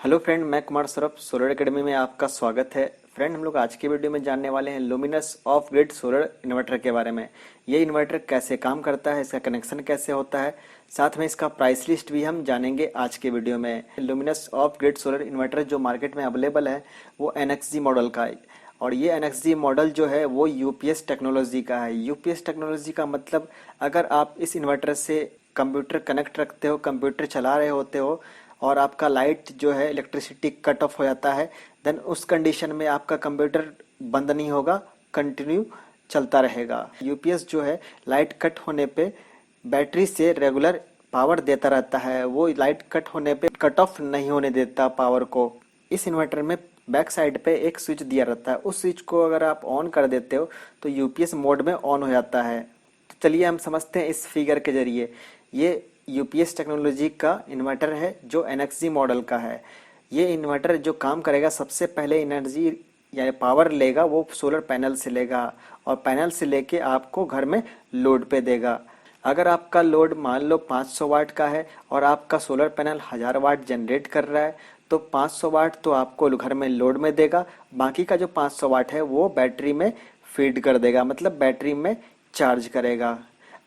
Hello friend, मैं Kumar Saurabh solar academy में आपका स्वागत है। फ्रेंड, हम लोग आज के वीडियो में जानने वाले हैं luminous of grid solar inverter के बारे में। ये इन्वर्टर कैसे काम करता है, इसका कनेक्शन कैसे होता है, साथ में इसका प्राइस लिस्ट भी हम जानेंगे आज के वीडियो में। Luminous of grid solar inverter जो मार्केट में अवेलेबल है वो NXG मॉडल का है। और ये NXG मॉडल जो है वो UPS टेक्नोलॉजी का है। UPS टेक्नोलॉजी का मतलब, अगर आप इस इन्वर्टर से कंप्यूटर कनेक्ट रखते हो, कंप्यूटर चला रहे होते हो और आपका लाइट जो है इलेक्ट्रिसिटी कट ऑफ हो जाता है, देन उस कंडीशन में आपका कंप्यूटर बंद नहीं होगा, कंटिन्यू चलता रहेगा। यूपीएस जो है लाइट कट होने पे बैटरी से रेगुलर पावर देता रहता है, वो लाइट कट होने पे कट ऑफ नहीं होने देता पावर को। इस इन्वर्टर में बैक साइड पे एक स्विच दिया रहता है, उस स्विच को अगर आप ऑन कर देते हो तो यूपीएस मोड में ऑन हो जाता है। तो चलिए हम समझते हैं इस फिगर के जरिए। ये यूपीएस टेक्नोलॉजी का इन्वर्टर है जो NXG मॉडल का है। ये इन्वर्टर जो काम करेगा, सबसे पहले एनर्जी या पावर लेगा वो सोलर पैनल से लेगा और पैनल से लेके आपको घर में लोड पे देगा। अगर आपका लोड मान लो 500 वाट का है और आपका सोलर पैनल 1000 वाट जनरेट कर रहा है, तो 500 वाट तो आपको घर में लोड में देगा, बाकी का जो 500 वाट है वो बैटरी में फीड कर देगा, मतलब बैटरी में चार्ज करेगा।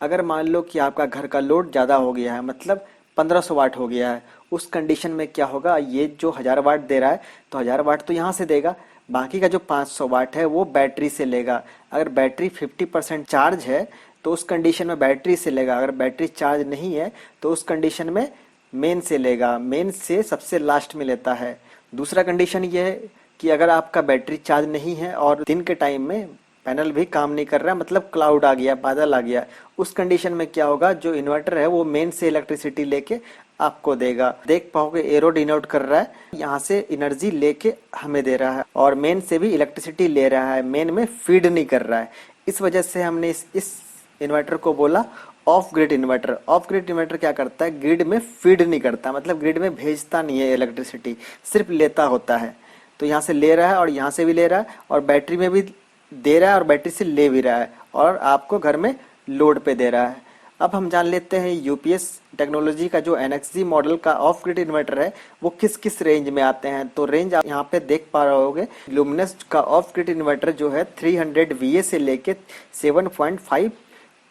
अगर मान लो कि आपका घर का लोड ज़्यादा हो गया है, मतलब 1500 वाट हो गया है, उस कंडीशन में क्या होगा, ये जो 1000 वाट दे रहा है तो 1000 वाट तो यहाँ से देगा, बाकी का जो 500 वाट है वो बैटरी से लेगा। अगर बैटरी 50% चार्ज है तो उस कंडीशन में बैटरी से लेगा, अगर बैटरी चार्ज नहीं है तो उस कंडीशन में मेन से लेगा, मेन से सबसे लास्ट में लेता है। दूसरा कंडीशन ये है कि अगर आपका बैटरी चार्ज नहीं है और दिन के टाइम में पैनल भी काम नहीं कर रहा, मतलब क्लाउड आ गया, बादल आ गया, उस कंडीशन में क्या होगा, जो इन्वर्टर है वो मेन से इलेक्ट्रिसिटी लेके आपको देगा। देख पाओगे एरो डिनोट कर रहा है, यहाँ से एनर्जी लेके हमें दे रहा है और मेन से भी इलेक्ट्रिसिटी ले रहा है, मेन में फीड नहीं कर रहा है। इस वजह से हमने इस इन्वर्टर को बोला of grid inverter. Of grid inverter क्या करता है, ग्रिड में फीड नहीं करता, मतलब ग्रिड में भेजता नहीं है इलेक्ट्रिसिटी, सिर्फ लेता होता है। तो यहाँ से ले रहा है और यहाँ से भी ले रहा है और बैटरी में भी दे रहा है और बैटरी से ले भी रहा है और आपको घर में लोड पे दे रहा है। अब हम जान लेते हैं यूपीएस टेक्नोलॉजी का जो NXG मॉडल का ऑफ ग्रिड इन्वर्टर है वो किस किस रेंज में आते हैं। तो रेंज आप यहाँ पे देख पा रहे होगे, लुमिनस का ऑफ ग्रिड इन्वर्टर जो है 300 VA से लेके 7.5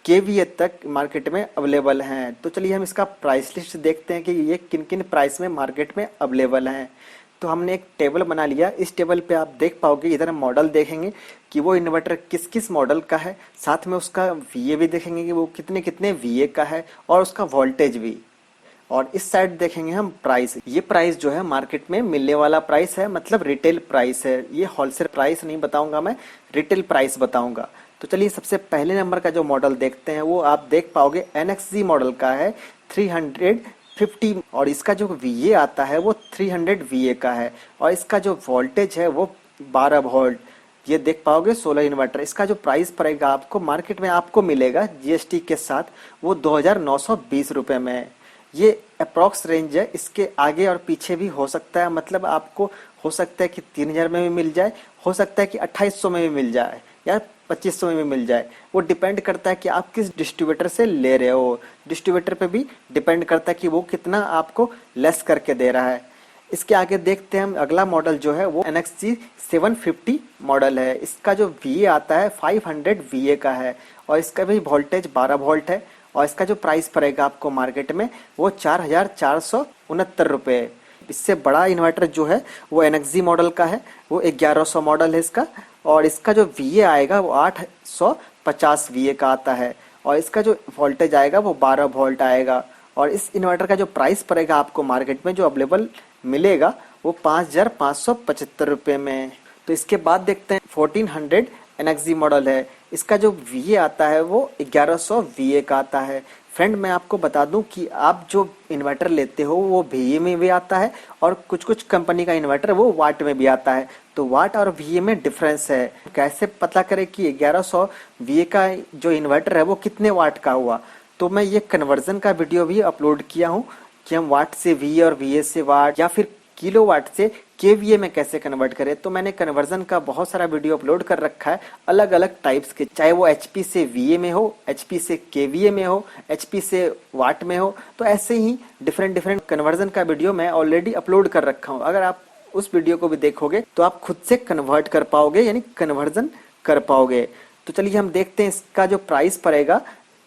KVA तक मार्केट में अवेलेबल हैं। तो चलिए हम इसका प्राइस लिस्ट देखते हैं कि ये किन किन प्राइस में मार्केट में अवेलेबल हैं। तो हमने एक टेबल बना लिया, इस टेबल पे आप देख पाओगे, इधर हम मॉडल देखेंगे कि वो इन्वर्टर किस किस मॉडल का है, साथ में उसका VA भी देखेंगे कि वो कितने कितने VA का है और उसका वोल्टेज भी। और इस साइड देखेंगे हम प्राइस। ये प्राइस जो है मार्केट में मिलने वाला प्राइस है, मतलब रिटेल प्राइस है, ये होलसेल प्राइस नहीं बताऊंगा मैं, रिटेल प्राइस बताऊंगा। तो चलिए सबसे पहले नंबर का जो मॉडल देखते हैं वो आप देख पाओगे NXG मॉडल का है 350 और इसका जो VA आता है वो 300 VA का है और इसका जो वोल्टेज है वो 12 वोल्ट। ये देख पाओगे सोलर इन्वर्टर। इसका जो प्राइस पड़ेगा आपको मार्केट में आपको मिलेगा GST के साथ वो 2920 रुपये में। ये अप्रॉक्स रेंज है, इसके आगे और पीछे भी हो सकता है, मतलब आपको हो सकता है कि 3000 में भी मिल जाए, हो सकता है कि 2800 में भी मिल जाए या 2500 में भी मिल जाए। वो डिपेंड करता है कि आप किस डिस्ट्रीब्यूटर से ले रहे हो, डिस्ट्रीब्यूटर पे भी डिपेंड करता है कि वो कितना आपको लेस करके दे रहा है। इसके आगे देखते हैं हम, अगला मॉडल जो है वो NXG 750 मॉडल है। इसका जो VA आता है 500 VA का है और इसका भी वोल्टेज 12 वोल्ट है और इसका जो प्राइस पड़ेगा आपको मार्केट में वो 4469 रुपये। इससे बड़ा इन्वर्टर जो है वो NXG मॉडल का है, वो 1100 मॉडल है इसका और इसका जो VA आएगा वो 850 VA का आता है और इसका जो वोल्टेज आएगा वो 12 वोल्ट आएगा। और इस इन्वर्टर का जो प्राइस पड़ेगा आपको मार्केट में जो अवेलेबल मिलेगा वो 5575 रुपये में। तो इसके बाद देखते हैं 1400 NXG मॉडल है। इसका जो VA आता है वो 1100 VA का आता है। फ्रेंड, मैं आपको बता दूं कि आप जो इन्वर्टर लेते हो वो VA में भी आता है और कुछ कुछ कंपनी का इन्वर्टर वो वाट में भी आता है, तो वाट और VA में डिफरेंस है। कैसे पता करें कि 1100 VA का जो इन्वर्टर है वो कितने वाट का हुआ, तो मैं ये कन्वर्जन का वीडियो भी अपलोड किया हूँ कि हम वाट से VA और VA से वाट या फिर किलोवाट से केवीए में कैसे कन्वर्ट करें। तो मैंने कन्वर्जन का बहुत सारा वीडियो अपलोड कर रखा है अलग अलग टाइप्स के, चाहे वो एचपी से वीए में हो, एचपी से केवीए में हो, एचपी से वाट में हो। तो ऐसे ही डिफरेंट डिफरेंट कन्वर्जन का वीडियो मैं ऑलरेडी अपलोड कर रखा हूँ। अगर आप उस वीडियो को भी देखोगे तो आप खुद से कन्वर्ट कर पाओगे, यानी कन्वर्जन कर पाओगे। तो चलिए हम देखते हैं इसका जो प्राइस पड़ेगा।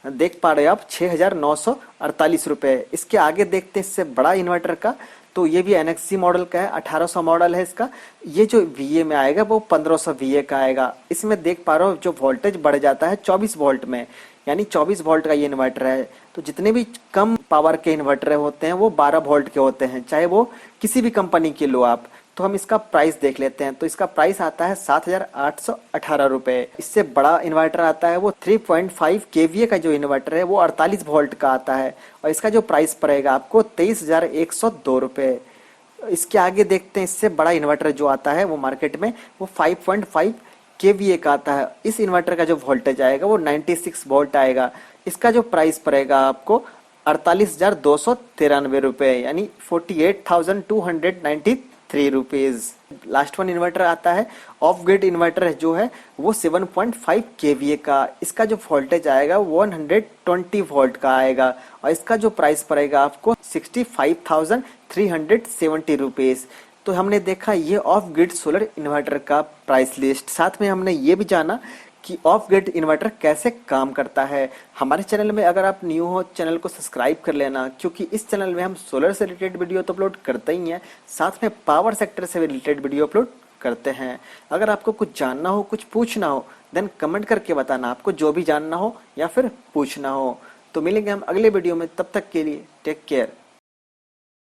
देख पा रहे हैं आप 6,948 रुपए। इसके आगे देखते हैं इससे बड़ा इन्वर्टर का, तो ये भी एनएक्सी मॉडल का है, 1800 मॉडल है इसका। ये जो वीए में आएगा वो 1500 वीए का आएगा। इसमें देख पा रहे हो जो वोल्टेज बढ़ जाता है 24 वोल्ट में, यानी 24 वोल्ट का ये इन्वर्टर है। तो जितने भी कम पावर के इन्वर्टर होते हैं वो 12 वोल्ट के होते हैं, चाहे वो किसी भी कंपनी के लो आप। तो हम इसका प्राइस देख लेते हैं। तो इसका प्राइस आता है 7,818 रुपए। इससे बड़ा इन्वर्टर आता है वो 3.5 केवीए का जो इन्वर्टर है वो 48 वोल्ट का आता है, और इसका जो प्राइस पड़ेगा आपको 23,102 रुपए। इसके आगे देखते हैं इससे बड़ा इन्वर्टर जो आता है वो मार्केट में वो 5.5 केवीए का आता है। इस इन्वर्टर का जो वोल्टेज आएगा वो 96 वोल्ट आएगा। इसका जो प्राइस पड़ेगा आपको 48,293 रुपए, यानी 48,293 रुपीज। लास्ट वन इन्वर्टर आता है ऑफ ग्रिड इन्वर्टर जो है वो 7.5 केवीए का। इसका जो वोल्टेज आएगा 120 वोल्ट का आएगा, और इसका जो प्राइस पड़ेगा आपको 65,370 रुपीज। तो हमने देखा ये ऑफ ग्रिड सोलर इन्वर्टर का प्राइस लिस्ट। साथ में हमने ये भी जाना कि ऑफ ग्रिड इन्वर्टर कैसे काम करता है। हमारे चैनल में अगर आप न्यू हो, चैनल को सब्सक्राइब कर लेना, क्योंकि इस चैनल में हम सोलर से रिलेटेड वीडियो तो अपलोड करते ही हैं, साथ में पावर सेक्टर से भी रिलेटेड वीडियो अपलोड करते हैं। अगर आपको कुछ जानना हो, कुछ पूछना हो, देन कमेंट करके बताना आपको जो भी जानना हो या फिर पूछना हो। तो मिलेंगे हम अगले वीडियो में, तब तक के लिए टेक केयर।